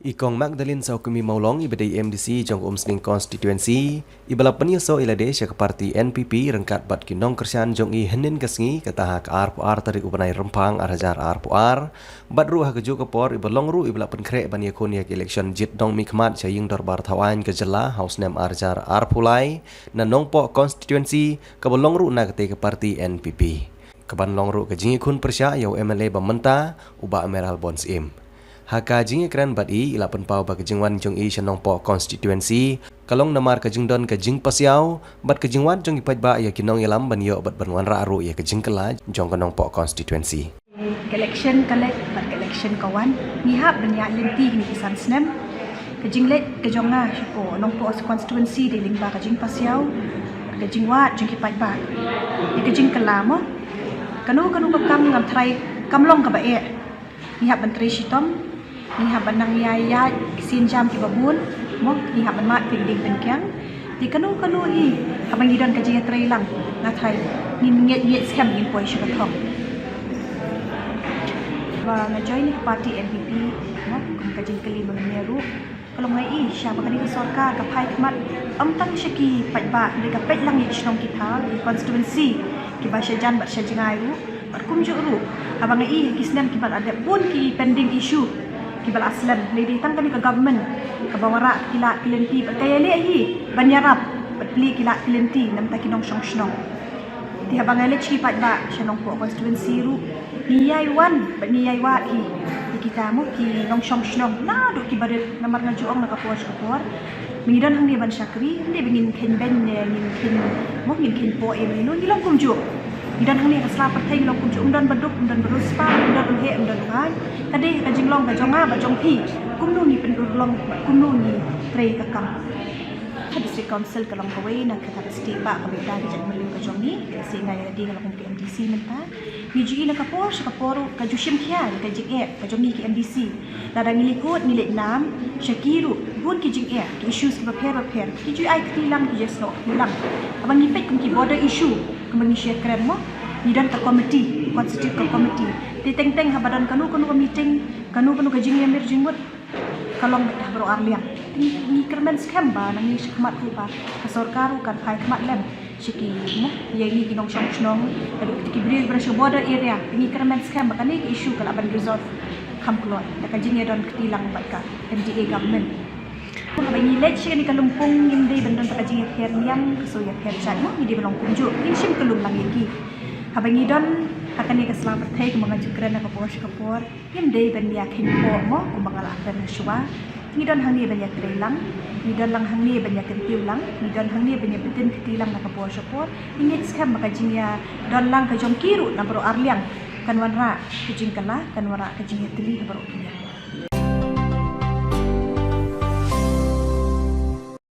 Ikong Magdalene sa Hukumi Maulong ibadai MDC jong Sning Constituency ibala penyoso ilade siya parti NPP rengkat bat kinong kersian jong i henin kesngi kataha ke RPR tarik upanai rempang arajar RPR bat ruh keju kepor ibalong ru ibala penkrek bani akun yak election jit dong mikmat saying dorbar thawan ke jela house name arajar RPulai na nongpo constituency kebalong ru na ke parti NPP keban long ru ke jingi kun persya yau MLA bamenta uba Emerald Bonds im Haka jingi keren bat i ila penpau ba kejingwan jong i shanong po constituency kalong namar kejing don kejing pasiau bat kejingwan jong ipat ba ya kinong ilam ban yo bat banwan ra aru ya kejing kala jong kanong po constituency election kalek bat election kawan nihap banyak lenti ni kisan snem kejing let kejonga sipo nong po constituency di lingba kejing pasiau kejing wat jong ipat ba di kejing kala mo kanu kam ngam trai kamlong ka ba e nihap bantri sitom nihap banang yaya kisin jam ki babun mo nihap ban mat pinding penkyang di kanu hi abang idon kajing trai lang na thai nin nget scam in poi shika thong ba na join ni parti NPP mo kum kajing kali mengeru kalau ngai i siapa kali sarkar ka phai khmat amtang shiki pajba de ka pet lang ich nong kita di constituency ki ba shajan ba shajangai ru bat kum ju ru abang ngai kisnam ki bat ada pun ki pending issue kibal aslam lady tang kami ke government ke bawara kila kilenti kaya le hi banyarap patli kila kilenti nam ta kinong shong ti habang ele chi pat ba shanong po constituency ru niyai wan niyai wa hi kita mo ki nong shong na do ki badet namar nga juong nakapor mingidan hang ni ban syakri hindi bingin ken ben ne ngin ken mo ngin ken po e no nilong kumju idan hang ni kasla pertai long kumju umdan baduk umdan beruspa umdan he umdan ngai kade kajing long ka jonga ba jong pi kumnu ni pendulong kumnu ni trei ka kam district council ka long kawai na capacity ba ka beda di jan melu ka jong ni kasi ngai di ka long MDC menta ni ji na ka por sa ka poru ka jushim khia ka jing e ka jong ni ki MDC ladang ilikut milik nam shakiru bun ki jing e ki issues ki repair ki ju ai ktilang ki jesno ulang abang ni pet kum ki border issue kemang share keren mo ni dan ka committee constitute ka committee di teng habadan kanu ka meeting kanu kajing yamir jingmut kalong mek bro arliang ni kermen scam ba nang ni khmat ku ba ka sarkar kan phai khmat lem shiki mo ye ni kinong shong adu ki bri bra border area ni kermen scam ba kan ni issue kala ban resolve kam kloi da kajing ye don ktilang ba ka NDA government kung abay ni let siya ni kalumpong hindi bandon ta kajing her niyang so ya her chan mo hindi balong kunju ni sim kalum lang yaki habang ni don akan ni kasla pertai mga jukran na kapor hindi ban ya kin po mo kung mga lakdan na sywa ni don hang ni ban ya lang ni don lang hang ni ban ya kentiu lang ni don hang ni ban ya betin ketilang na kapor ingit skam makajing ya don lang kajong kiru na bro arliang kanwan ra kajing kala kanwara kajing tili bro kinya